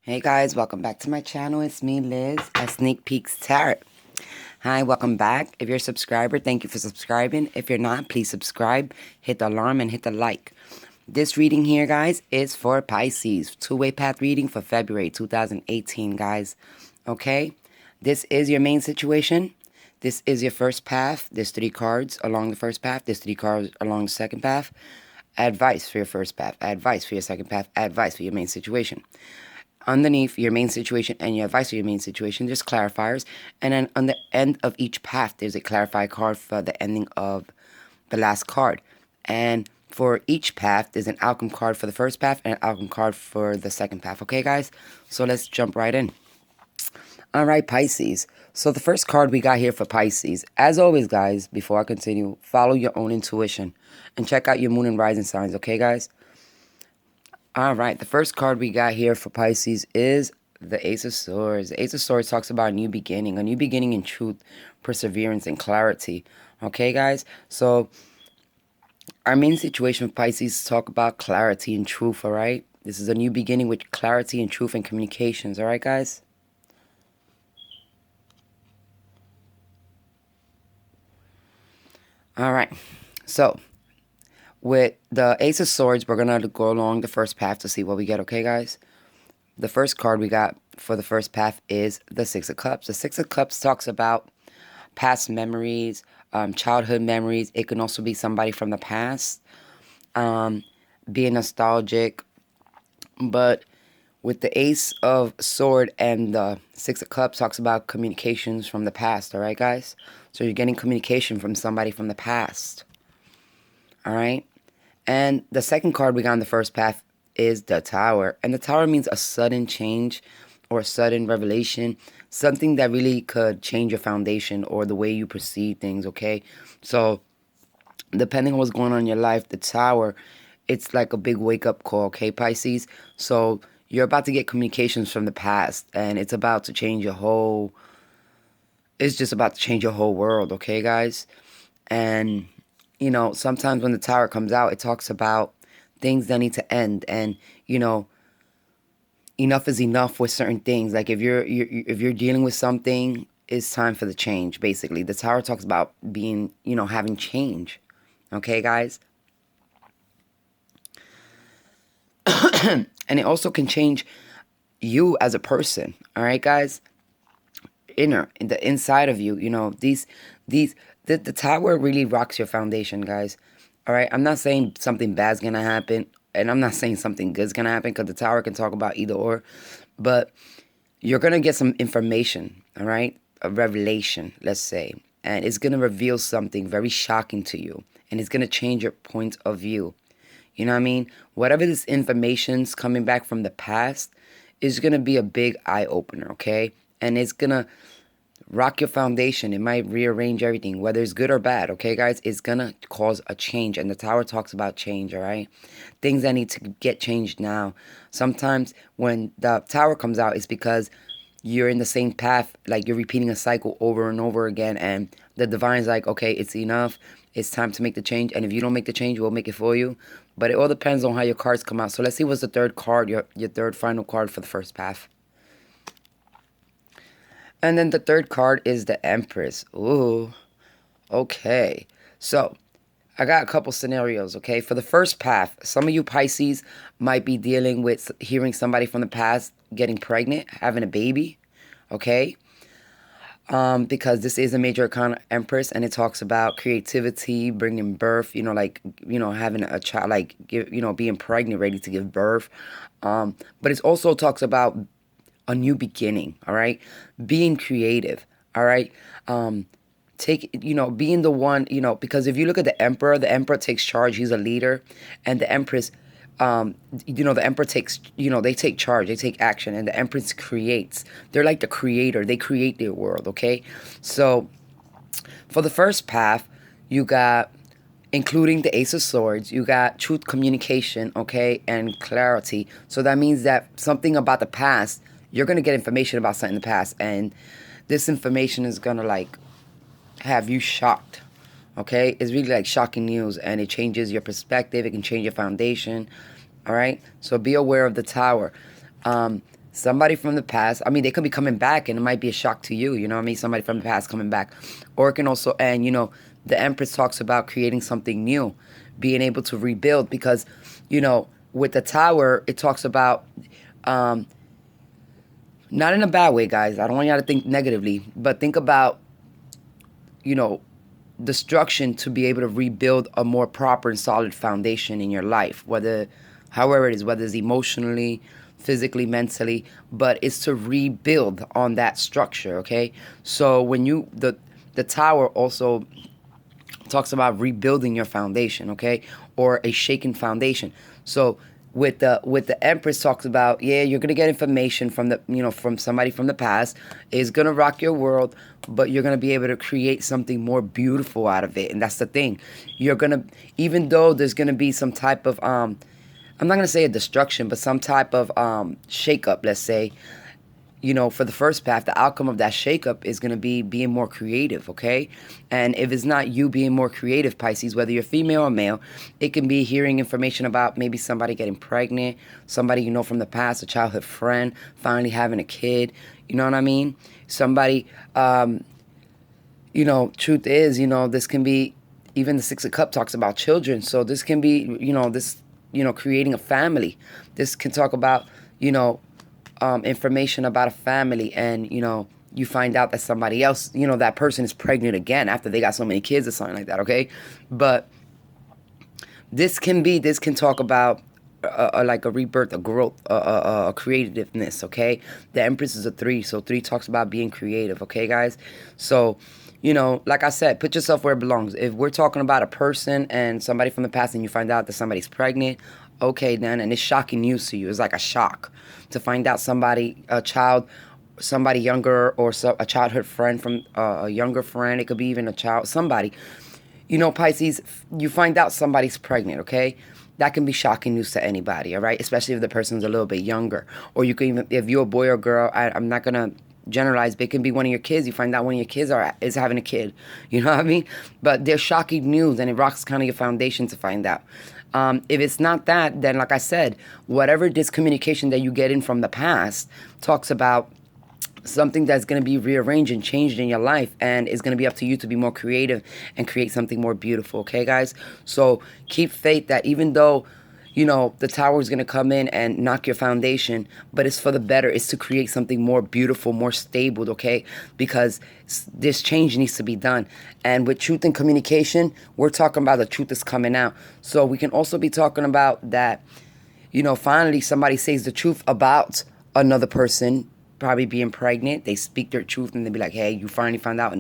Hey guys, welcome back to my channel. It's me, Liz, at Sneak Peeks Tarot. Hi, welcome back. If you're a subscriber, thank you for subscribing. If you're not, please subscribe, hit the alarm, and hit the like. This reading here, guys, is for Pisces. Two-way path reading for February 2018, guys. Okay? This is your main situation. This is your first path. There's 3 cards along the first path. There's 3 cards along the second path. Advice for your first path. Advice for your second path. Advice for your main situation. Underneath your main situation and your advice for your main situation, there's clarifiers. And then on the end of each path, there's a clarify card for the ending of the last card. And for each path, there's an outcome card for the first path and an outcome card for the second path. Okay, guys? So let's jump right in. All right, Pisces. So the first card we got here for Pisces, as always, guys, before I continue, follow your own intuition and check out your moon and rising signs. Okay, guys? All right, the first card we got here for Pisces is the Ace of Swords. The Ace of Swords talks about a new beginning in truth, perseverance, and clarity. Okay, guys? So our main situation for Pisces talk about clarity and truth, all right? This is a new beginning with clarity and truth and communications, all right, guys? All right, so with the Ace of Swords, we're going to go along the first path to see what we get, okay, guys? The first card we got for the first path is the Six of Cups. The Six of Cups talks about past memories, childhood memories. It can also be somebody from the past, being nostalgic. But with the Ace of Sword and the Six of Cups talks about communications from the past, all right, guys? So you're getting communication from somebody from the past, all right? And the second card we got in the first path is the Tower. And the Tower means a sudden change or a sudden revelation. Something that really could change your foundation or the way you perceive things, okay? So, depending on what's going on in your life, the Tower, it's like a big wake-up call, okay, Pisces? So, you're about to get communications from the past. And it's about to change your whole... It's just about to change your whole world, okay, guys? And you know, sometimes when the Tower comes out, it talks about things that need to end, and you know, enough is enough with certain things. Like if you're dealing with something, it's time for the change. Basically, the Tower talks about being, you know, having change. Okay, guys, and it also can change you as a person. All right, guys, in the inside of you, you know, the Tower really rocks your foundation, guys. All right, I'm not saying something bad's gonna happen, and I'm not saying something good's gonna happen, because the Tower can talk about either or, but you're gonna get some information, all right, a revelation, let's say, and it's gonna reveal something very shocking to you, and it's gonna change your point of view. You know what I mean? Whatever this information's coming back from the past is gonna be a big eye opener, okay? And it's gonna rock your foundation. It might rearrange everything, whether it's good or bad, okay, guys? It's gonna cause a change, and the Tower talks about change, all right? Things that need to get changed now. Sometimes when the Tower comes out, it's because you're in the same path, like you're repeating a cycle over and over again, and the Divine's like, okay, it's enough. It's time to make the change, and if you don't make the change, we'll make it for you. But it all depends on how your cards come out. So let's see what's the third card, your third final card for the first path. And then the third card is the Empress. Ooh, okay. So, I got a couple scenarios, okay? For the first path, some of you Pisces might be dealing with hearing somebody from the past getting pregnant, having a baby, okay? Because this is a major arcana Empress, and it talks about creativity, bringing birth, you know, like, you know, having a child, like, you know, being pregnant, ready to give birth. But it also talks about a new beginning, all right? Being creative, all right? You know, being the one, you know, because if you look at the Emperor takes charge, he's a leader, and the Empress, you know, the Emperor takes, you know, they take charge, they take action, and the Empress creates. They're like the creator, they create their world, okay? So, for the first path, you got, including the Ace of Swords, you got truth, communication, okay, and clarity. So that means that something about the past, you're going to get information about something in the past, and this information is going to, like, have you shocked, okay? It's really, like, shocking news, and it changes your perspective. It can change your foundation, all right? So be aware of the Tower. somebody from the past, I mean, they could be coming back and it might be a shock to you, you know what I mean? Somebody from the past coming back. Or it can also, and you know, the Empress talks about creating something new, being able to rebuild, because, you know, with the Tower, it talks about, not in a bad way, guys. I don't want y'all to think negatively, but think about, you know, destruction to be able to rebuild a more proper and solid foundation in your life, however it is, whether it's emotionally, physically, mentally, but it's to rebuild on that structure, okay? So when the Tower also talks about rebuilding your foundation, okay? Or a shaken foundation. So with the Empress talks about, yeah, you're gonna get information from from somebody from the past. It's gonna rock your world, but you're gonna be able to create something more beautiful out of it. And that's the thing. You're gonna, even though there's gonna be some type of I'm not gonna say a destruction, but some type of shakeup, let's say. You know, for the first path, the outcome of that shakeup is going to be being more creative, okay? And if it's not you being more creative, Pisces, whether you're female or male, it can be hearing information about maybe somebody getting pregnant, somebody you know from the past, a childhood friend, finally having a kid, you know what I mean? Somebody, you know, truth is, you know, this can be, even the Six of Cups talks about children, so this can be, creating a family. This can talk about, information about a family, and you find out that somebody else, that person is pregnant again after they got so many kids or something like that, okay? But this can talk about like a rebirth, a growth, a creativeness, okay? The Empress is a 3, so 3 talks about being creative, okay, guys? So, like I said, put yourself where it belongs. If we're talking about a person and somebody from the past and you find out that somebody's pregnant, okay, then, and it's shocking news to you. It's like a shock to find out somebody younger, or a childhood friend from a younger friend. It could be even a child, somebody. Pisces, you find out somebody's pregnant, okay? That can be shocking news to anybody, all right? Especially if the person's a little bit younger. Or you can even, if you're a boy or girl, I'm not going to generalize, but it can be one of your kids. You find out one of your kids is having a kid. You know what I mean? But they're shocking news, and it rocks kind of your foundation to find out. If it's not that, then like I said, whatever discommunication that you get in from the past talks about something that's going to be rearranged and changed in your life, and it's going to be up to you to be more creative and create something more beautiful, okay, guys? So keep faith that even though, the Tower is going to come in and knock your foundation, but it's for the better. It's to create something more beautiful, more stable, okay? Because this change needs to be done. And with truth and communication, we're talking about the truth is coming out. So we can also be talking about that, finally somebody says the truth about another person probably being pregnant. They speak their truth, and they be like, hey, you finally found out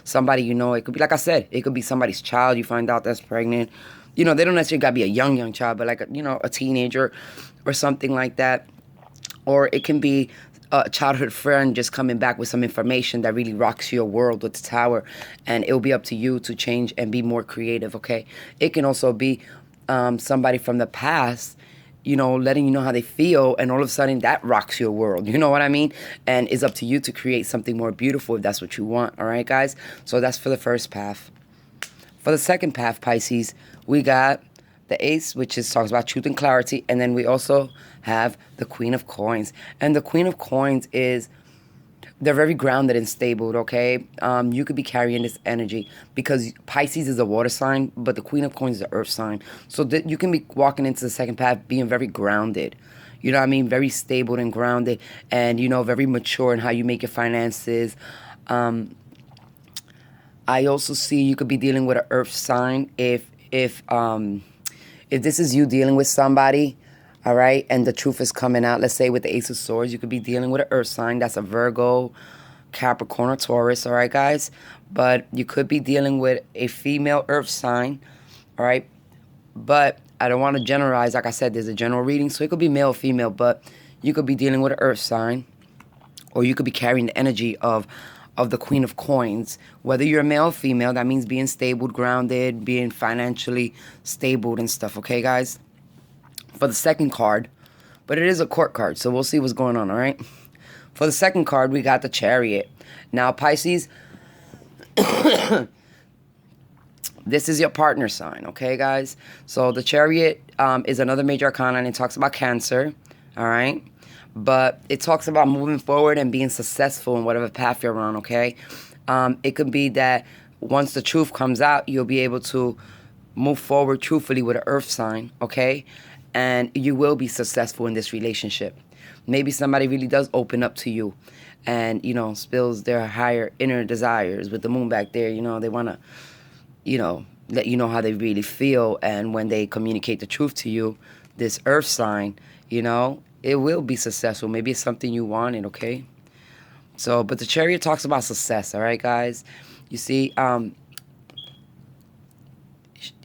somebody, it could be, like I said, it could be somebody's child you find out that's pregnant. They don't necessarily got to be a young child, but like, a teenager or something like that. Or it can be a childhood friend just coming back with some information that really rocks your world with the Tower, and it'll be up to you to change and be more creative, okay? It can also be somebody from the past, letting you know how they feel, and all of a sudden that rocks your world. You know what I mean? And it's up to you to create something more beautiful if that's what you want, all right, guys? So that's for the first path. For the second path, Pisces, we got the Ace, which talks about truth and clarity, and then we also have the Queen of Coins. And the Queen of Coins they're very grounded and stable, okay? You could be carrying this energy because Pisces is a water sign, but the Queen of Coins is an earth sign. So you can be walking into the second path being very grounded. You know what I mean? Very stable and grounded, and, very mature in how you make your finances. I also see you could be dealing with an earth sign if this is you dealing with somebody, all right, and the truth is coming out. Let's say with the Ace of Swords, you could be dealing with an earth sign. That's a Virgo, Capricorn, or Taurus, all right, guys? But you could be dealing with a female earth sign, all right? But I don't want to generalize. Like I said, there's a general reading, so it could be male or female, but you could be dealing with an earth sign, or you could be carrying the energy of the Queen of Coins. Whether you're a male or female, that means being stable, grounded, being financially stable and stuff, okay, guys? For the second card, but it is a court card, so we'll see what's going on, all right? For the second card, we got the Chariot. Now, Pisces, this is your partner sign, okay, guys? So the Chariot is another major arcana, and it talks about Cancer, all right? but it talks about moving forward and being successful in whatever path you're on, okay? It could be that once the truth comes out, you'll be able to move forward truthfully with an earth sign, okay? And you will be successful in this relationship. Maybe somebody really does open up to you and, spills their higher inner desires with the moon back there. They want to, let you know how they really feel. And when they communicate the truth to you, this earth sign, it will be successful. Maybe it's something you wanted, okay? So, but the Chariot talks about success, all right, guys? You see,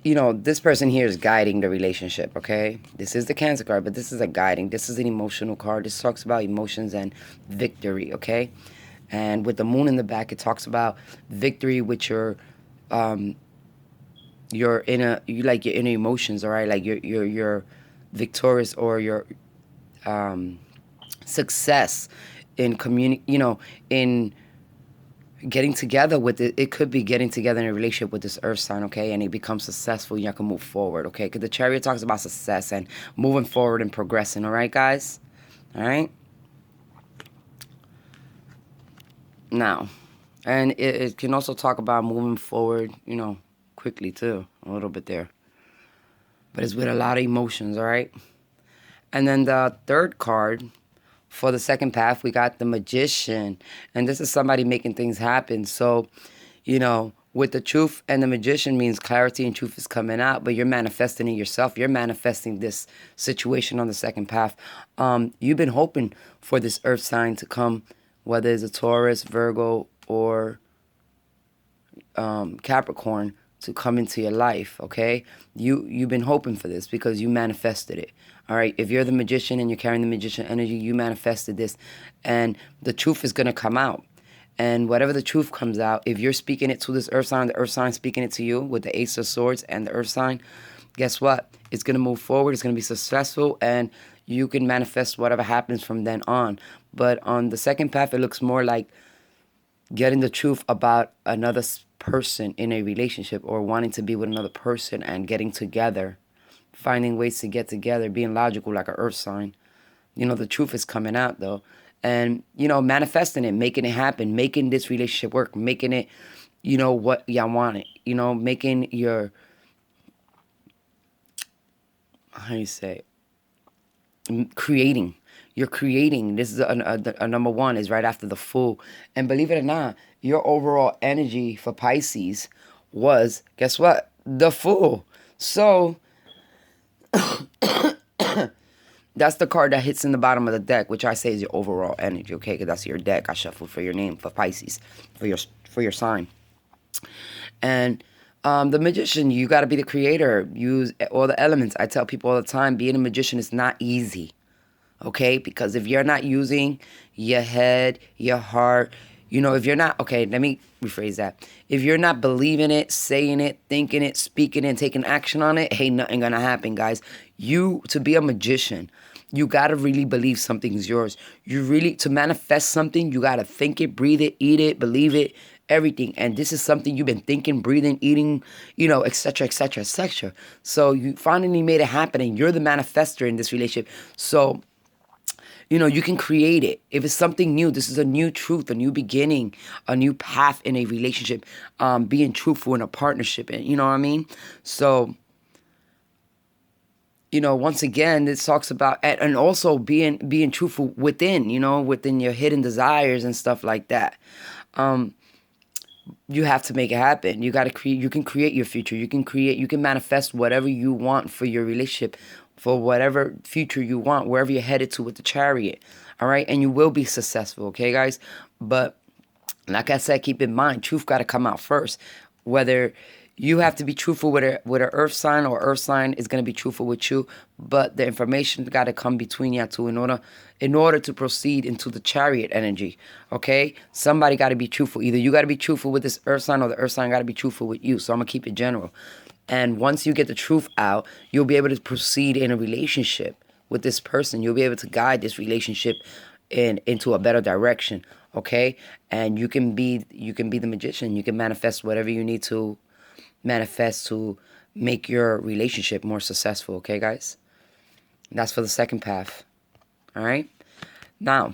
this person here is guiding the relationship, okay? This is the Cancer card, but this is a guiding. This is an emotional card. This talks about emotions and victory, okay? And with the moon in the back, it talks about victory with your inner emotions, all right? Like you're victorious, or your success in in getting together with it. It could be getting together in a relationship with this earth sign, okay? And it becomes successful, you can move forward, okay? Because the Chariot talks about success and moving forward and progressing, all right, guys? All right? Now, and it can also talk about moving forward, quickly too, a little bit there. But it's with a lot of emotions, all right? And then the third card for the second path, we got the Magician. And this is somebody making things happen. So, with the truth and the Magician means clarity and truth is coming out, but you're manifesting it yourself. You're manifesting this situation on the second path. You've been hoping for this earth sign to come, whether it's a Taurus, Virgo, or Capricorn, to come into your life, okay? You've been hoping for this because you manifested it, all right? If you're the Magician and you're carrying the Magician energy, you manifested this, and the truth is going to come out. And whatever the truth comes out, if you're speaking it to this earth sign, the earth sign speaking it to you with the Ace of Swords and the earth sign, guess what? It's going to move forward. It's going to be successful, and you can manifest whatever happens from then on. But on the second path, it looks more like getting the truth about another person in a relationship, or wanting to be with another person and getting together, finding ways to get together, being logical like an earth sign. The truth is coming out though, and manifesting it, making it happen, making this relationship work, making it what y'all want it, making your, how you say, creating. You're creating. This is a number one is right after the Fool. And believe it or not, your overall energy for Pisces was, guess what? The Fool. So that's the card that hits in the bottom of the deck, which I say is your overall energy, okay? Because that's your deck I shuffled for your name, for Pisces, for your sign. And the Magician, you got to be the creator. Use all the elements. I tell people all the time, being a magician is not easy. Okay, because if you're not using your head, your heart, if you're not, okay, let me rephrase that. If you're not believing it, saying it, thinking it, speaking it, and taking action on it, hey, nothing gonna happen, guys. To be a magician, you gotta really believe something's yours. To manifest something, you gotta think it, breathe it, eat it, believe it, everything. And this is something you've been thinking, breathing, eating, etc., etc., etc. So you finally made it happen, and you're the manifester in this relationship. So you can create it. If it's something new, this is a new truth, a new beginning, a new path in a relationship, being truthful in a partnership, and you know what I mean? So, once again, this talks about, and also being truthful within, within your hidden desires and stuff like that. You have to make it happen. You got to create, you can create your future. You can manifest whatever you want for your relationship, for whatever future you want, wherever you're headed to with the Chariot. All right. And you will be successful. Okay, guys. But like I said, keep in mind, truth got to come out first. Whether you have to be truthful with a earth sign, or earth sign is going to be truthful with you, but the information got to come between you two in order to proceed into the Chariot energy. Okay, somebody got to be truthful. Either you got to be truthful with this earth sign, or the earth sign got to be truthful with you. So I'm gonna keep it general. And once you get the truth out, you'll be able to proceed in a relationship with this person. You'll be able to guide this relationship into a better direction. Okay, and you can be the magician. You can manifest whatever you need to manifest to make your relationship more successful. Okay, guys? And that's for the second path. All right? Now,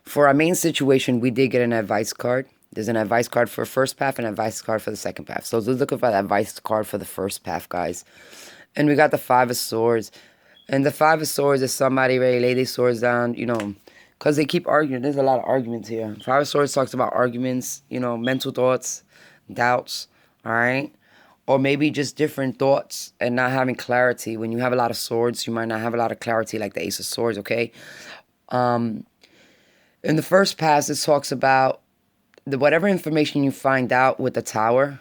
for our main situation, we did get an advice card. There's an advice card for first path and an advice card for the second path. So let's look for the advice card for the first path, guys. And we got the Five of Swords. And the Five of Swords is somebody ready to lay their swords down, because they keep arguing. There's a lot of arguments here. Five of Swords talks about arguments, mental thoughts, doubts, all right? Or maybe just different thoughts and not having clarity. When you have a lot of swords, you might not have a lot of clarity like the Ace of Swords, okay? In the first pass, it talks about whatever information you find out with the Tower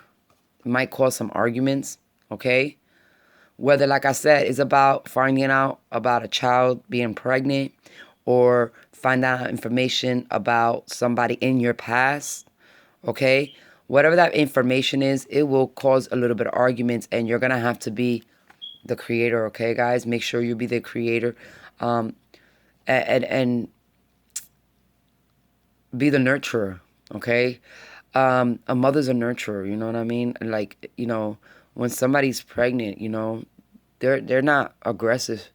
might cause some arguments, okay? Whether, like I said, it's about finding out about a child being pregnant or find out information about somebody in your past, okay? Whatever that information is, it will cause a little bit of arguments, and you're going to have to be the creator, okay, guys? Make sure you be the creator and be the nurturer, okay? A mother's a nurturer, you know what I mean? Like, when somebody's pregnant, they're not aggressive.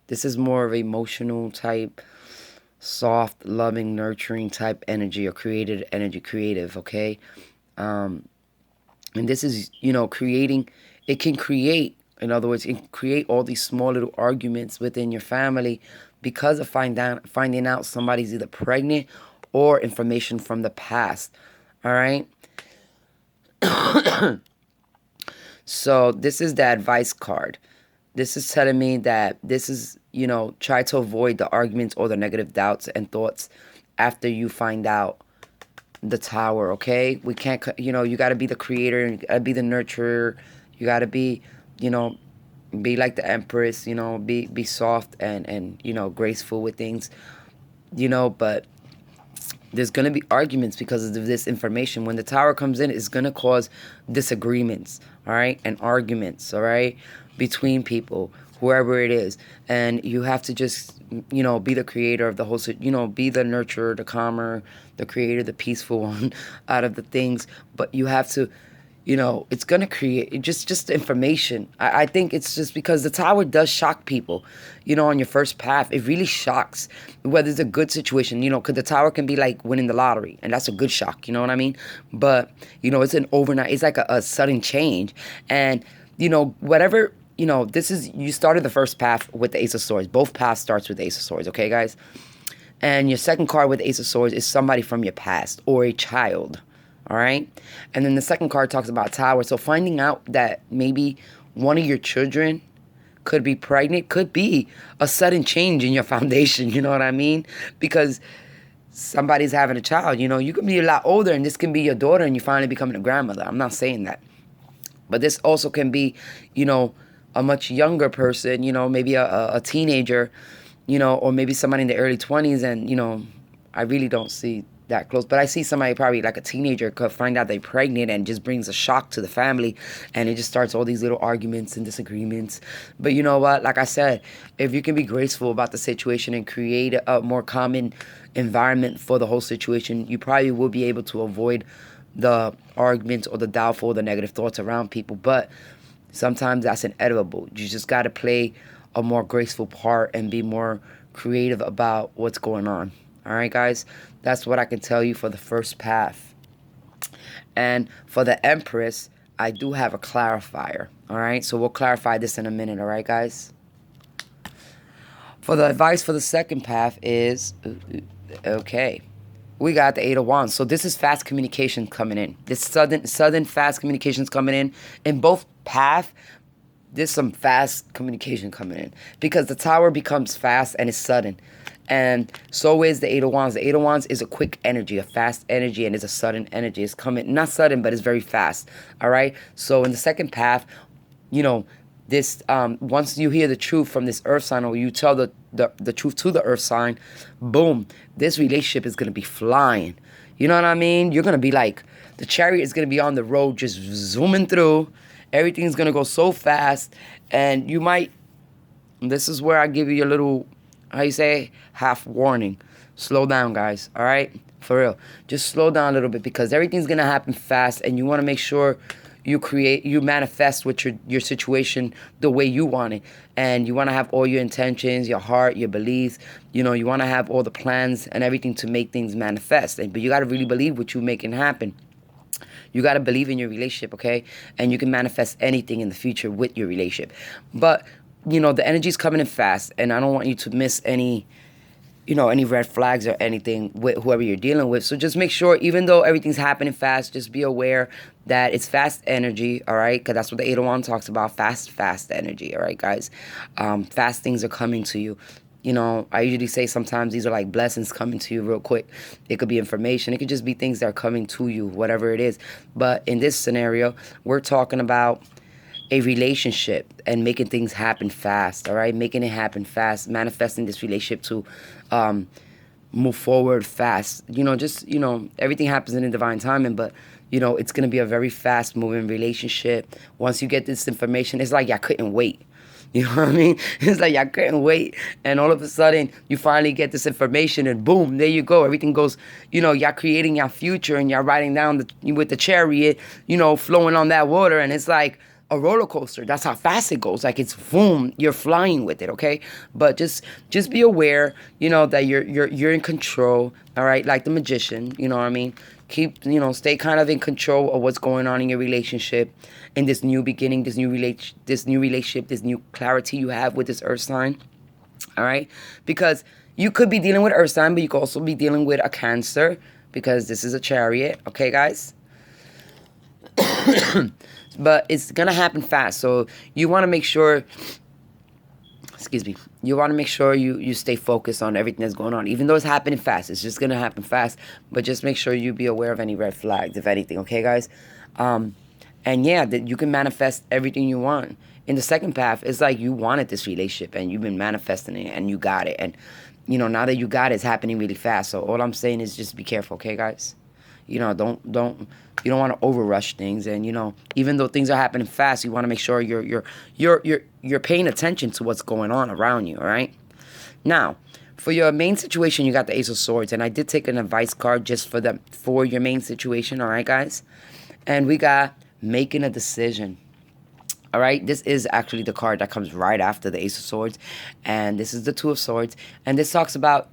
This is more of emotional type, soft, loving, nurturing type energy, or creative, okay? And this is, creating, it can create, in other words, it can create all these small little arguments within your family because of finding out somebody's either pregnant or information from the past, all right? So this is the advice card. This is telling me that this is, try to avoid the arguments or the negative doubts and thoughts after you find out the Tower, okay? We can't, you got to be the creator, and you got to be the nurturer. You got to be, be like the Empress, be soft and graceful with things, but there's going to be arguments because of this information. When the Tower comes in, it's going to cause disagreements, all right, and arguments, all right, between people, whoever it is. And you have to just, be the creator of the whole, be the nurturer, the calmer, the creator, the peaceful one out of the things. But you have to, it's going to create just information. I think it's just because the Tower does shock people, on your first path. It really shocks, whether it's a good situation, because the Tower can be like winning the lottery, and that's a good shock, you know what I mean? But, it's an overnight, it's like a sudden change. And, whatever, this is, you started the first path with the Ace of Swords. Both paths starts with the Ace of Swords, okay, guys? And your second card with the Ace of Swords is somebody from your past or a child. All right. And then the second card talks about Tower. So finding out that maybe one of your children could be pregnant could be a sudden change in your foundation. You know what I mean? Because somebody's having a child. You could be a lot older and this can be your daughter and you're finally becoming a grandmother. I'm not saying that. But this also can be, a much younger person, maybe a teenager, or maybe somebody in the early 20s. And, I really don't see that close, but I see somebody probably like a teenager could find out they're pregnant and just brings a shock to the family, and it just starts all these little arguments and disagreements. But you know what, like I said, if you can be graceful about the situation and create a more common environment for the whole situation, you probably will be able to avoid the arguments or the doubtful or the negative thoughts around people. But sometimes that's inevitable. You just got to play a more graceful part and be more creative about what's going on. All right, guys, that's what I can tell you for the first path. And for the Empress, I do have a clarifier. All right, so we'll clarify this in a minute. All right, guys. For the advice for the second path is, okay, we got the Eight of Wands. So this is fast communication coming in. This sudden fast communications coming in. In both paths, there's some fast communication coming in because the Tower becomes fast and it's sudden. And so is the Eight of Wands. The Eight of Wands is a quick energy, a fast energy, and it's a sudden energy. It's coming, not sudden, but it's very fast. All right? So in the second path, this once you hear the truth from this earth sign, or you tell the truth to the earth sign, boom, this relationship is going to be flying. You know what I mean? You're going to be like, the chariot is going to be on the road just zooming through. Everything's going to go so fast. And you might, this is where I give you a little, how you say, half warning. Slow down, guys, all right? For real. Just slow down a little bit because everything's going to happen fast, and you want to make sure you manifest with your situation the way you want it. And you want to have all your intentions, your heart, your beliefs. You want to have all the plans and everything to make things manifest. But you got to really believe what you making happen. You got to believe in your relationship, okay? And you can manifest anything in the future with your relationship. But, the energy's coming in fast, and I don't want you to miss any red flags or anything with whoever you're dealing with. So just make sure, even though everything's happening fast, just be aware that it's fast energy, all right? Because that's what the 801 talks about, fast energy, all right, guys? Fast things are coming to you. I usually say sometimes these are like blessings coming to you real quick. It could be information. It could just be things that are coming to you, whatever it is. But in this scenario, we're talking about a relationship and making things happen fast, all right? Making it happen fast, manifesting this relationship to move forward fast. Everything happens in a divine timing, but, it's going to be a very fast-moving relationship. Once you get this information, it's like y'all couldn't wait. You know what I mean? It's like y'all couldn't wait. And all of a sudden, you finally get this information and boom, there you go. Everything goes, y'all creating your future and y'all riding down with the chariot, flowing on that water. And it's like a roller coaster. That's how fast it goes. Like it's boom, you're flying with it, okay? But just be aware, that you're in control, all right? Like the magician, you know what I mean? Stay kind of in control of what's going on in your relationship, in this new beginning, this new relationship, this new clarity you have with this earth sign, all right? Because you could be dealing with earth sign, but you could also be dealing with a Cancer, because this is a chariot, okay, guys? But it's going to happen fast, so you want to make sure... You want to make sure you stay focused on everything that's going on. Even though it's happening fast, it's just going to happen fast. But just make sure you be aware of any red flags, if anything. Okay, guys? And yeah, that you can manifest everything you want. In the second path, it's like you wanted this relationship and you've been manifesting it and you got it. And, now that you got it, it's happening really fast. So all I'm saying is just be careful, okay, guys? You don't want to overrush things, and even though things are happening fast, you want to make sure you're paying attention to what's going on around you. All right. Now, for your main situation, you got the Ace of Swords, and I did take an advice card just for your main situation. All right, guys, and we got making a decision. All right, this is actually the card that comes right after the Ace of Swords, and this is the Two of Swords, and this talks about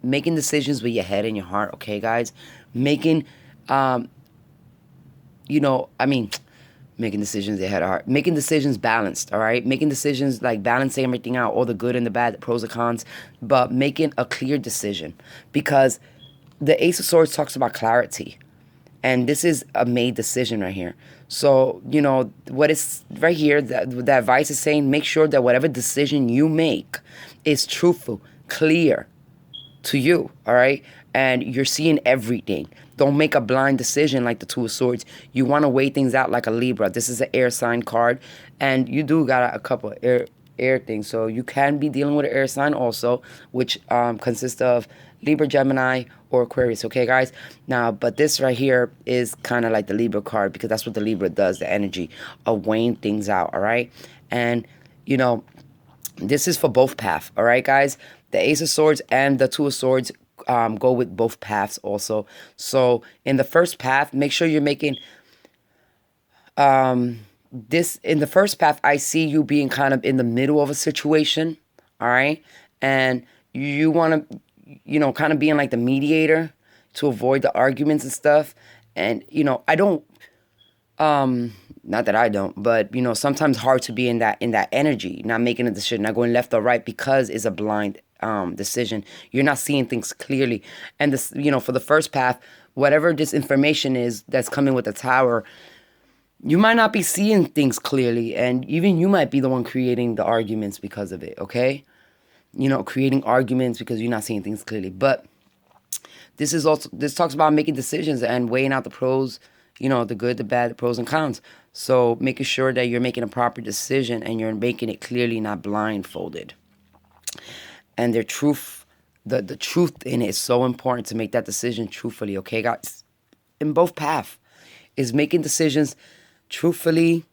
making decisions with your head and your heart. Okay, guys, making making decisions with your head and heart, making decisions balanced. All right, making decisions like balancing everything out, all the good and the bad, the pros and cons, but making a clear decision, because the Ace of Swords talks about clarity. And this is a made decision right here. So, what is right here, that advice is saying, make sure that whatever decision you make is truthful, clear to you, all right? And you're seeing everything. Don't make a blind decision like the Two of Swords. You want to weigh things out like a Libra. This is an air sign card. And you do got a couple of air things. So you can be dealing with an air sign also, which consists of Libra, Gemini, or Aquarius, okay, guys? Now, but this right here is kind of like the Libra card, because that's what the Libra does, the energy of weighing things out, all right? And, this is for both paths, all right, guys? The Ace of Swords and the Two of Swords go with both paths also. So in the first path, make sure you're making... this in the first path, I see you being kind of in the middle of a situation, all right? And you want to... kind of being like the mediator to avoid the arguments and stuff. And, I don't, not that I don't, but, sometimes hard to be in that energy, not making a decision, not going left or right, because it's a blind decision. You're not seeing things clearly. And this, for the first path, whatever this information is that's coming with the Tower, you might not be seeing things clearly. And even you might be the one creating the arguments because of it, okay? Creating arguments because you're not seeing things clearly. But this talks about making decisions and weighing out the pros, the good, the bad, the pros and cons. So making sure that you're making a proper decision and you're making it clearly, not blindfolded. And the truth in it is so important to make that decision truthfully, okay, guys? In both paths is making decisions truthfully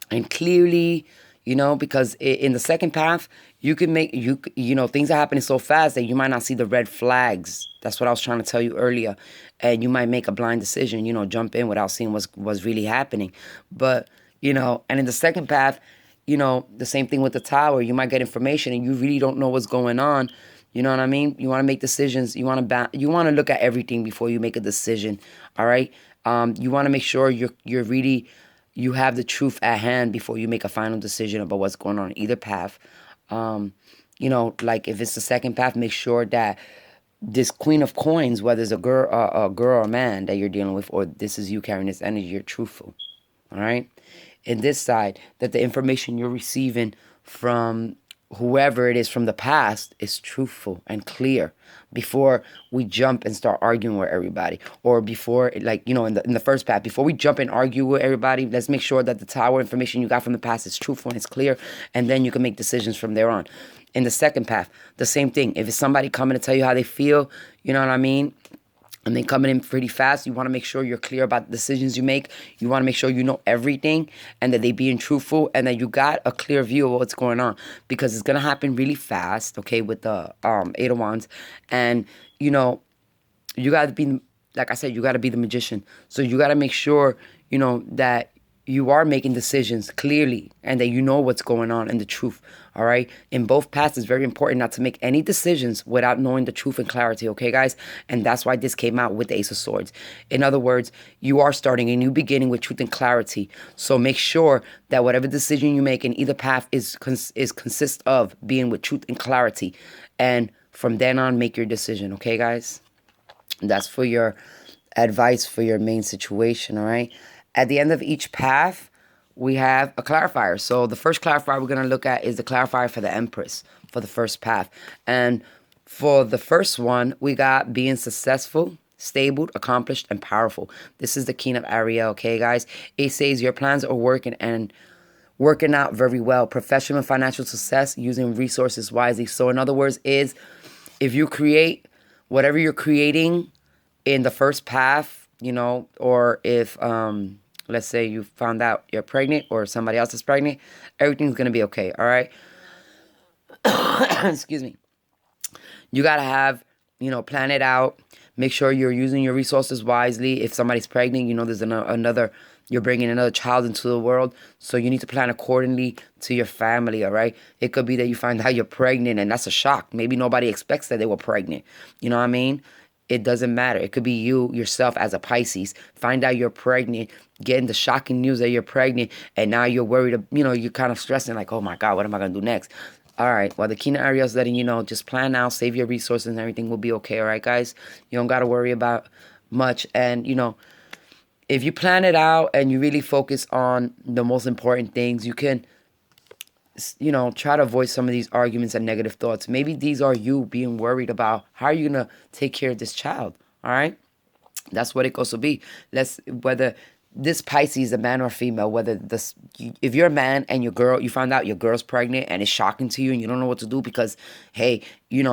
and clearly, you know, because in the second path, you can make, you know, things are happening so fast that you might not see the red flags. That's what I was trying to tell you earlier. And you might make a blind decision, you know, jump in without seeing what's really happening. But, you know, and in the second path, you know, the same thing with the tower. You might get information and you really don't know what's going on. You know what I mean? You want to make decisions. You want to look at everything before you make a decision. All right. You want to make sure you're really, you have the truth at hand before you make a final decision about what's going on in either path. You know, like if it's the second path, make sure that this Queen of Coins, whether it's a girl or a man that you're dealing with, or this is you carrying this energy, you're truthful. All right. In this side, that the information you're receiving from whoever it is from the past is truthful and clear before we jump and start arguing with everybody, or before, like, you know, in the first path, before we jump and argue with everybody, let's make sure that the tower information you got from the past is truthful and it's clear, and then you can make decisions from there on. In the second path, the same thing. If it's somebody coming to tell you how they feel, you know what I mean, and they coming in pretty fast, you want to make sure you're clear about the decisions you make. You want to make sure you know everything and that they being truthful and that you got a clear view of what's going on, because it's going to happen really fast, okay, with the Eight of Wands. And, you know, you got to be, like I said, you got to be the magician. So you got to make sure, you know, that you are making decisions clearly and that you know what's going on and the truth, all right? In both paths, it's very important not to make any decisions without knowing the truth and clarity, okay, guys? And that's why this came out with the Ace of Swords. In other words, you are starting a new beginning with truth and clarity. So make sure that whatever decision you make in either path is consist of being with truth and clarity. And from then on, make your decision, okay, guys? That's for your advice for your main situation, all right? At the end of each path, we have a clarifier. So the first clarifier we're going to look at is the clarifier for the Empress for the first path. And for the first one, we got being successful, stable, accomplished, and powerful. This is the King of Ariel, okay, guys? It says your plans are working out very well. Professional and financial success, using resources wisely. So in other words is, if you create whatever you're creating in the first path, you know, or if let's say you found out you're pregnant or somebody else is pregnant, everything's going to be okay, all right? Excuse me. You got to have, you know, plan it out. Make sure you're using your resources wisely. If somebody's pregnant, you know, there's another, you're bringing another child into the world. So you need to plan accordingly to your family, all right? It could be that you find out you're pregnant and that's a shock. Maybe nobody expects that they were pregnant. You know what I mean? It doesn't matter. It could be you yourself as a Pisces. Find out you're pregnant, getting the shocking news that you're pregnant, and now you're worried, you know, you're kind of stressing like, oh my God, what am I going to do next? All right, well, the King of Ariel is letting you know, just plan now, save your resources, and everything will be okay, all right, guys? You don't got to worry about much. And, you know, if you plan it out and you really focus on the most important things, you can, you know, try to avoid some of these arguments and negative thoughts. Maybe these are you being worried about how are you going to take care of this child, all right? That's what it goes to be. Whether this Pisces, a man or female, whether this, if you're a man and you found out your girl's pregnant and it's shocking to you and you don't know what to do because, hey, you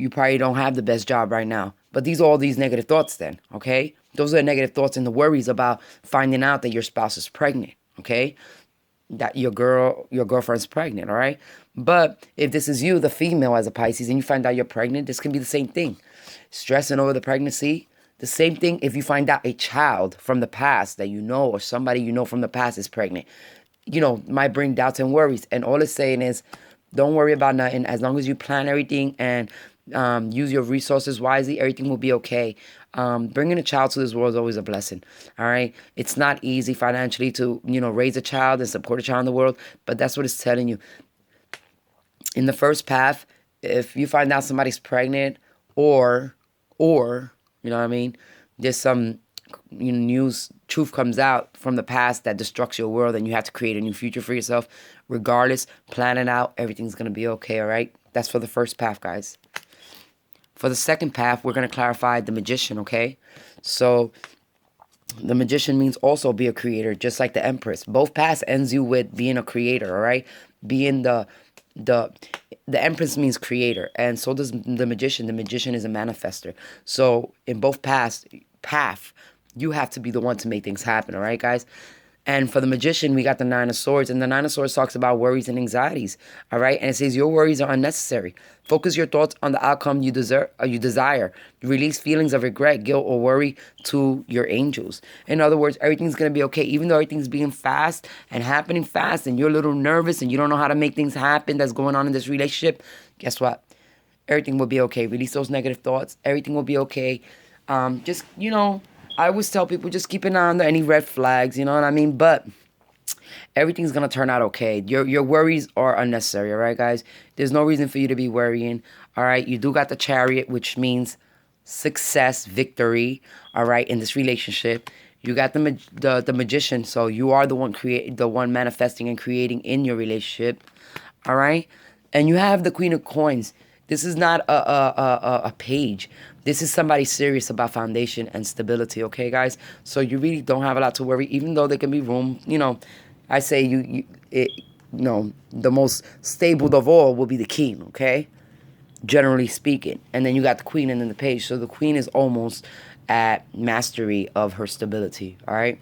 probably don't have the best job right now. But these are all these negative thoughts then, okay? Those are the negative thoughts and the worries about finding out that your spouse is pregnant, okay? That your girlfriend's pregnant, all right? But if this is you, the female as a Pisces, and you find out you're pregnant, this can be the same thing. Stressing over the pregnancy, the same thing if you find out a child from the past that you know or somebody you know from the past is pregnant. You know, might bring doubts and worries. And all it's saying is, don't worry about nothing. As long as you plan everything and use your resources wisely, everything will be okay. Bringing a child to this world is always a blessing, all right? It's not easy financially to, you know, raise a child and support a child in the world, but that's what it's telling you. In the first path, if you find out somebody's pregnant or, you know what I mean, there's some, you know, news, truth comes out from the past that destructs your world and you have to create a new future for yourself. Regardless, plan it out. Everything's going to be okay, all right? That's for the first path, guys. For the second path, we're going to clarify the Magician, okay? So the Magician means also be a creator, just like the Empress. Both paths ends you with being a creator, all right? Being the Empress means creator, and so does the Magician. The Magician is a manifester. So in both paths, you have to be the one to make things happen, all right, guys? And for the Magician, we got the Nine of Swords. And the Nine of Swords talks about worries and anxieties. All right. And it says your worries are unnecessary. Focus your thoughts on the outcome you deserve or you desire. Release feelings of regret, guilt, or worry to your angels. In other words, everything's going to be okay. Even though everything's being fast and happening fast and you're a little nervous and you don't know how to make things happen that's going on in this relationship, guess what? Everything will be okay. Release those negative thoughts. Everything will be okay. Just, I always tell people just keep an eye on any red flags, you know what I mean? But everything's going to turn out okay. Your worries are unnecessary, all right, guys? There's no reason for you to be worrying, all right? You do got the Chariot, which means success, victory, all right, in this relationship. You got the Magician, so you are the one manifesting and creating in your relationship, all right? And you have the Queen of Coins. This is not a page. This is somebody serious about foundation and stability, okay, guys? So you really don't have a lot to worry, even though there can be room. I say the most stable of all will be the King, okay? Generally speaking. And then you got the Queen and then the Page. So the Queen is almost at mastery of her stability, all right?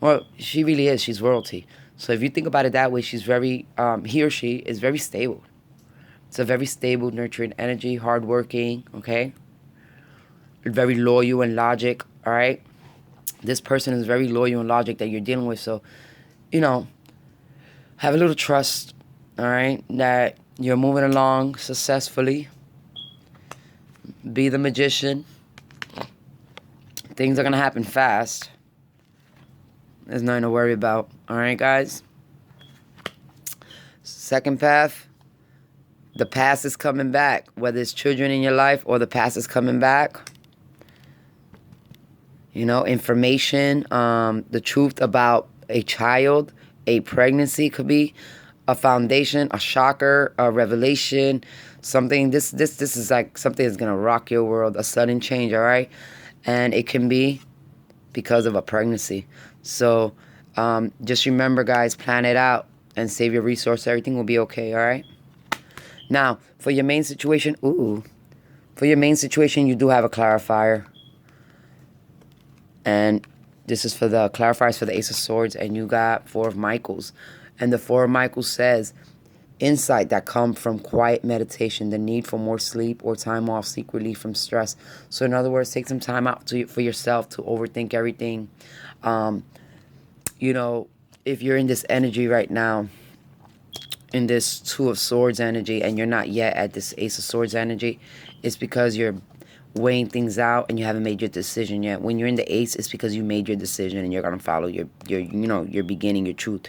Well, she really is. She's royalty. So if you think about it that way, she's very, he or she is very stable. It's a very stable, nurturing energy, hardworking, okay? Very loyal and logic, all right? This person is very loyal and logic that you're dealing with. So, have a little trust, all right, that you're moving along successfully. Be the Magician. Things are going to happen fast. There's nothing to worry about, all right, guys? Second path. The past is coming back, whether it's children in your life or the past is coming back. Information, the truth about a child, a pregnancy could be a foundation, a shocker, a revelation, something. This is like something that's going to rock your world, a sudden change, all right? And it can be because of a pregnancy. So just remember, guys, plan it out and save your resources. Everything will be okay, all right? Now, for your main situation, you do have a clarifier. And this is for the clarifiers for the Ace of Swords, and you got Four of Michaels. And the Four of Michaels says, insight that comes from quiet meditation, the need for more sleep or time off, seek relief from stress. So in other words, take some time out for yourself to overthink everything. If you're in this energy right now, in this Two of Swords energy, and you're not yet at this Ace of Swords energy, it's because you're weighing things out and you haven't made your decision yet. When you're in the Ace, it's because you made your decision and you're gonna follow your beginning, your truth,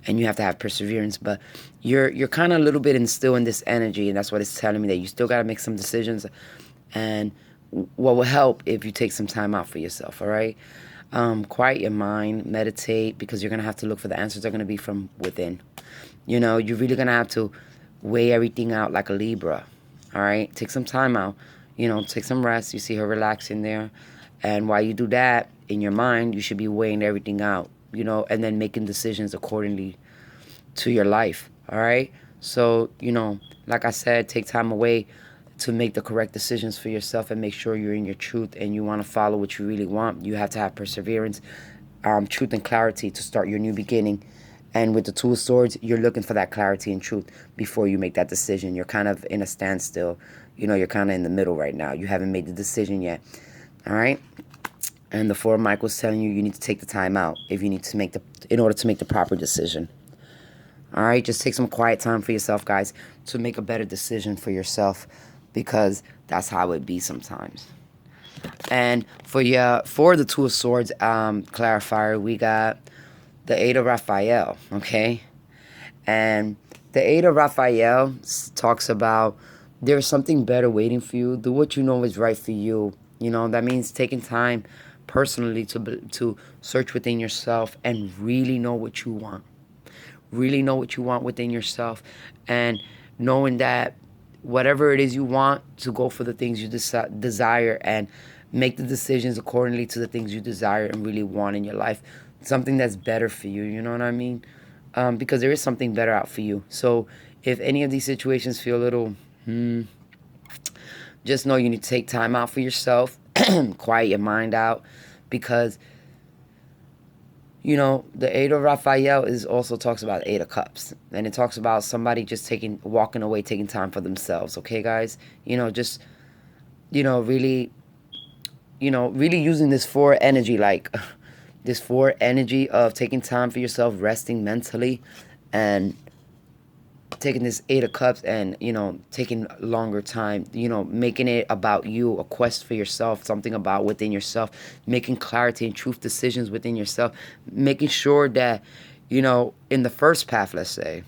and you have to have perseverance. But you're kind of a little bit still in this energy, and that's what it's telling me, that you still gotta make some decisions. And what will help if you take some time out for yourself, all right? Quiet your mind, meditate, because you're gonna have to look for the answers. Are gonna be from within. You're really gonna have to weigh everything out like a Libra, all right? Take some time out. Take some rest. You see her relaxing there. And while you do that, in your mind, you should be weighing everything out, and then making decisions accordingly to your life, all right? So, like I said, take time away to make the correct decisions for yourself and make sure you're in your truth and you want to follow what you really want. You have to have perseverance, truth, and clarity to start your new beginning. And with the Two of Swords, you're looking for that clarity and truth before you make that decision. You're kind of in a standstill. You're kind of in the middle right now. You haven't made the decision yet. All right? And the Four of Michaels telling you need to take the time out in order to make the proper decision. All right? Just take some quiet time for yourself, guys, to make a better decision for yourself, because that's how it be sometimes. And for the Two of Swords clarifier, we got the Eight of Raphael, okay? And the Eight of Raphael talks about there's something better waiting for you. Do what you know is right for you. That means taking time personally to search within yourself and really know what you want. Really know what you want within yourself, and knowing that whatever it is you want, to go for the things you desire and make the decisions accordingly to the things you desire and really want in your life. Something that's better for you, you know what I mean? Because there is something better out for you. So if any of these situations feel a little, just know you need to take time out for yourself, quiet your mind out, because You know, the Eight of Raphael is also talks about Eight of Cups. And it talks about somebody just walking away, taking time for themselves. Okay, guys? You know, just, really, really using this four energy, like this four energy of taking time for yourself, resting mentally, and taking this Eight of Cups and, taking longer time, making it about you, a quest for yourself, something about within yourself, making clarity and truth decisions within yourself, making sure that, in the first path, let's say,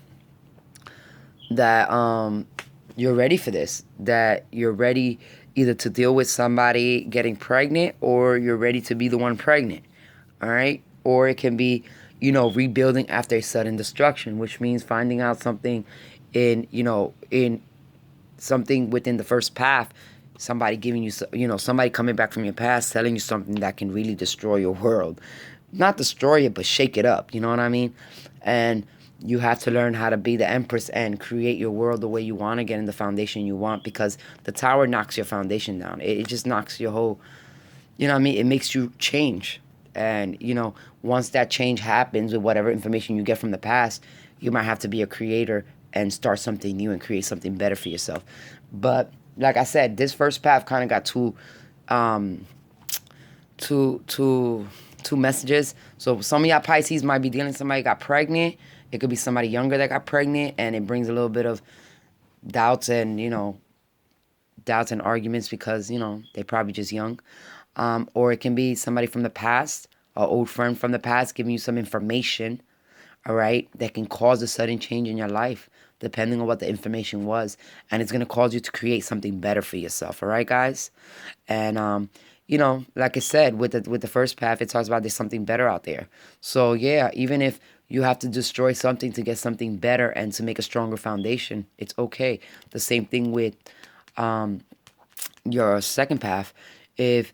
that you're ready for this, that you're ready either to deal with somebody getting pregnant or you're ready to be the one pregnant. All right? Or it can be, rebuilding after a sudden destruction, which means finding out something in something within the first path, somebody giving you, somebody coming back from your past, telling you something that can really destroy your world. Not destroy it, but shake it up. You know what I mean? And you have to learn how to be the empress and create your world the way you want to, get in the foundation you want, because the tower knocks your foundation down. It just knocks your whole, you know what I mean? It makes you change. And, once that change happens with whatever information you get from the past, you might have to be a creator and start something new and create something better for yourself. But like I said, this first path kind of got um, two messages. So some of y'all Pisces might be dealing with somebody got pregnant. It could be somebody younger that got pregnant, and it brings a little bit of doubts and, doubts and arguments because, they're probably just young. Or it can be somebody from the past, an old friend from the past giving you some information, all right, that can cause a sudden change in your life, depending on what the information was. And it's going to cause you to create something better for yourself, all right, guys? And, like I said, with the first path, it talks about there's something better out there. So, yeah, even if you have to destroy something to get something better and to make a stronger foundation, it's okay. The same thing with your second path. If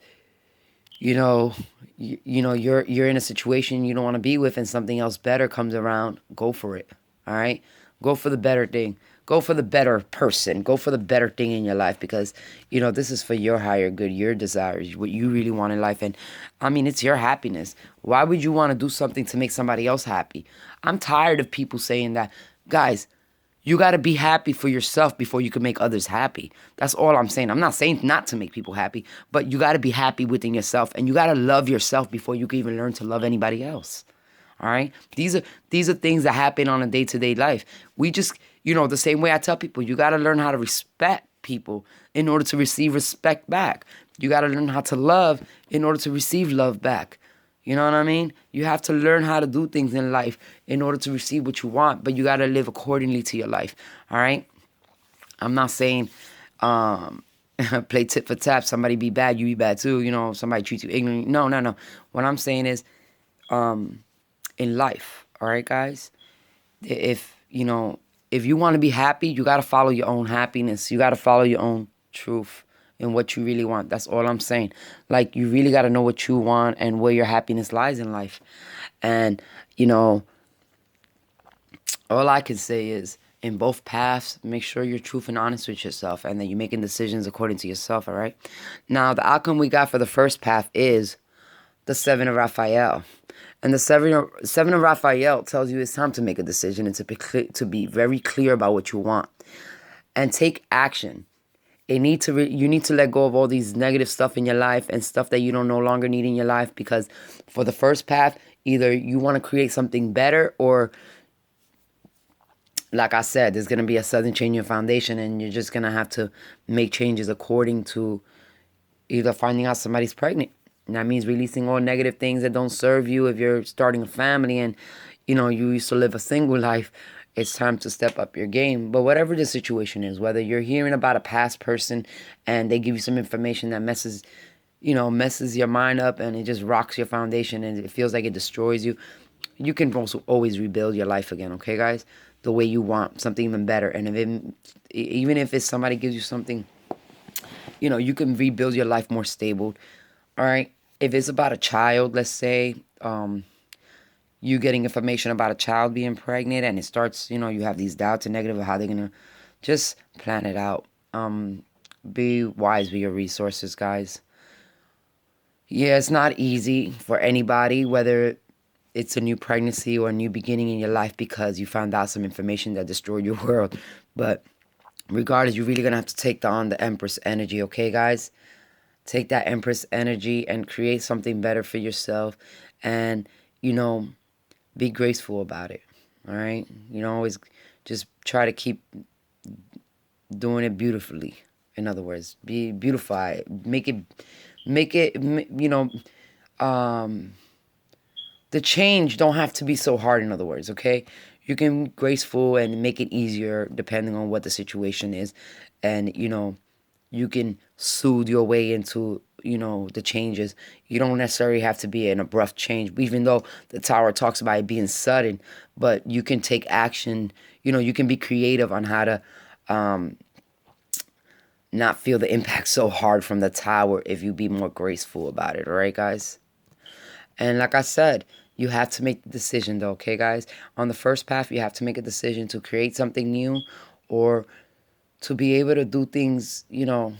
you're in a situation you don't want to be with and something else better comes around, go for it. All right? Go for the better thing. Go for the better person. Go for the better thing in your life, because this is for your higher good, your desires, what you really want in life. And I mean, it's your happiness. Why would you want to do something to make somebody else happy? I'm tired of people saying that. Guys, you got to be happy for yourself before you can make others happy. That's all I'm saying. I'm not saying not to make people happy, but you got to be happy within yourself, and you got to love yourself before you can even learn to love anybody else. All right? These are things that happen on a day-to-day life. We just, the same way I tell people, you got to learn how to respect people in order to receive respect back. You got to learn how to love in order to receive love back. You know what I mean? You have to learn how to do things in life in order to receive what you want, but you got to live accordingly to your life. All right? I'm not saying play tit for tat. Somebody be bad, you be bad too. Somebody treats you ignorantly. No, no, no. What I'm saying is in life, all right, guys? If you want to be happy, you got to follow your own happiness. You got to follow your own truth and what you really want. That's all I'm saying. Like, you really got to know what you want and where your happiness lies in life. And, all I can say is, in both paths, make sure you're truthful and honest with yourself and that you're making decisions according to yourself, all right? Now, the outcome we got for the first path is the Seven of Raphael. And the seven of Raphael tells you it's time to make a decision and to be very clear about what you want and take action. You need to let go of all these negative stuff in your life and stuff that you don't no longer need in your life, because for the first path, either you want to create something better, or like I said, there's going to be a sudden change in foundation and you're just going to have to make changes according to either finding out somebody's pregnant. And that means releasing all negative things that don't serve you. If you're starting a family and, you used to live a single life, it's time to step up your game. But whatever the situation is, whether you're hearing about a past person and they give you some information that messes your mind up and it just rocks your foundation and it feels like it destroys you, you can also always rebuild your life again, okay, guys? The way you want, something even better. And even if it's somebody gives you something, you can rebuild your life more stable, all right? If it's about a child, let's say, you getting information about a child being pregnant and it starts, you have these doubts and negative of how they're going to, just plan it out. Be wise with your resources, guys. Yeah, it's not easy for anybody, whether it's a new pregnancy or a new beginning in your life because you found out some information that destroyed your world. But regardless, you're really going to have to take on the Empress energy, okay, guys? Take that Empress energy and create something better for yourself. And, you know, be graceful about it, all right? You know, always just try to keep doing it beautifully. In other words, be beautify it. Make it, you know, um, the change don't have to be so hard, in other words, okay? You can be graceful and make it easier depending on what the situation is. And, you know, you can soothe your way into, you know, the changes. You don't necessarily have to be an abrupt change, even though the Tower talks about it being sudden. But you can take action. You know, you can be creative on how to not feel the impact so hard from the Tower if you be more graceful about it. All right, guys? And like I said, you have to make the decision though, okay, guys? On the first path, you have to make a decision to create something new or to be able to do things, you know,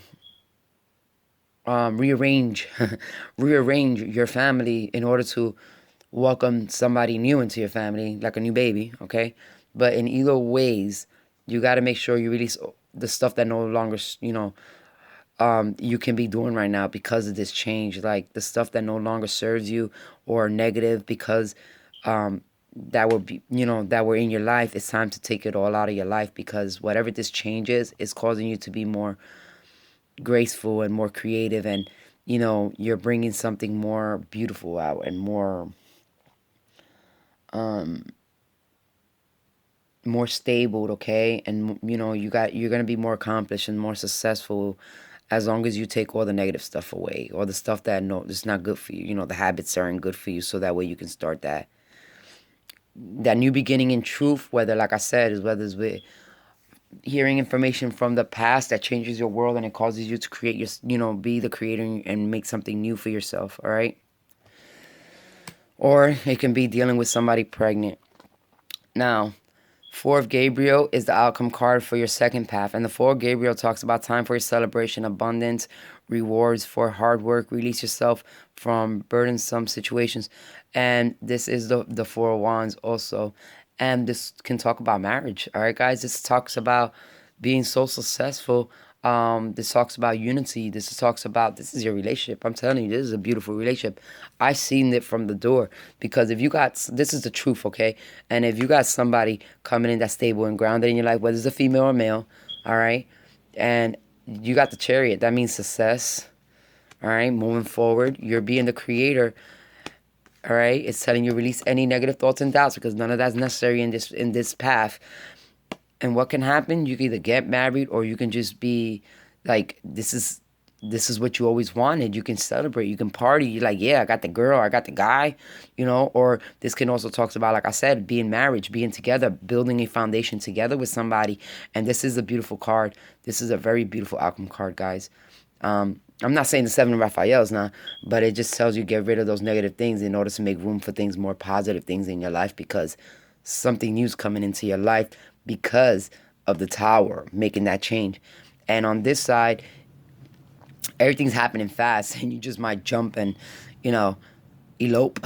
rearrange rearrange your family in order to welcome somebody new into your family, like a new baby, okay? But in either ways, you got to make sure you release the stuff that no longer, you know, you can be doing right now because of this change, like the stuff that no longer serves you or negative because that will be, you know, that were in your life. It's time to take it all out of your life because whatever this change is causing you to be more graceful and more creative, and you know, you're bringing something more beautiful out and more stable, okay? And you know, you're gonna be more accomplished and more successful as long as you take all the negative stuff away or the stuff that no, it's not good for you. You know, the habits aren't good for you, so that way you can start that new beginning in truth. Whether, like I said, is whether it's with hearing information from the past that changes your world and it causes you to create your, you know, be the creator and make something new for yourself. All right. Or it can be dealing with somebody pregnant. Now, Four of Gabriel is the outcome card for your second path. And the Four of Gabriel talks about time for your celebration, abundance, rewards for hard work, release yourself from burdensome situations. And this is the Four of Wands also. And this can talk about marriage. All right, guys? This talks about being so successful. This talks about unity. This talks about, this is your relationship. I'm telling you, this is a beautiful relationship. I seen it from the door because if you got, this is the truth, okay? And if you got somebody coming in that's stable and grounded in your life, whether it's a female or male, all right? And you got the Chariot, that means success, all right? Moving forward, you're being the creator. All right, it's telling you release any negative thoughts and doubts because none of that's necessary in this path. And what can happen? You can either get married or you can just be like, this is what you always wanted. You can celebrate, you can party. You're like, yeah, I got the girl, I got the guy, you know. Or this can also talk about, like I said, being marriage, being together, building a foundation together with somebody. And this is a beautiful card. This is a very beautiful outcome card, guys. I'm not saying the Seven of Raphael's now, but it just tells you get rid of those negative things in order to make room for things, more positive things in your life, because something new's coming into your life because of the Tower making that change. And on this side, everything's happening fast and you just might jump and, you know, elope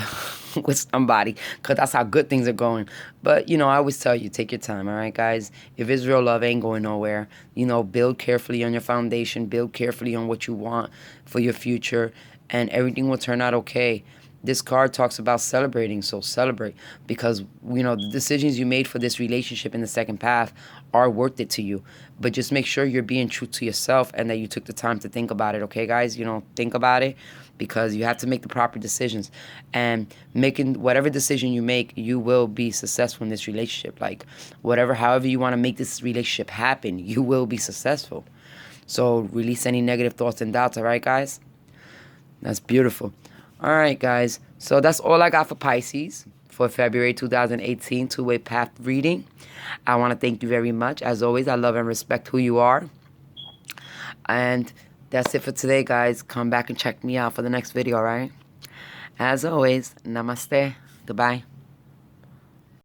with somebody because that's how good things are going. But, you know, I always tell you, take your time, all right, guys? If it's real love, ain't going nowhere. You know, build carefully on your foundation, build carefully on what you want for your future, and everything will turn out okay. This card talks about celebrating, so celebrate because, you know, the decisions you made for this relationship in the second path are worth it to you. But just make sure you're being true to yourself and that you took the time to think about it, okay, guys? You know, think about it because you have to make the proper decisions. And making whatever decision you make, you will be successful in this relationship. Like, however you want to make this relationship happen, you will be successful. So release any negative thoughts and doubts, all right, guys? That's beautiful. All right, guys. So that's all I got for Pisces for February 2018 two-way path reading. I want to thank you very much. As always, I love and respect who you are. And that's it for today, guys. Come back and check me out for the next video, all right? As always, namaste. Goodbye.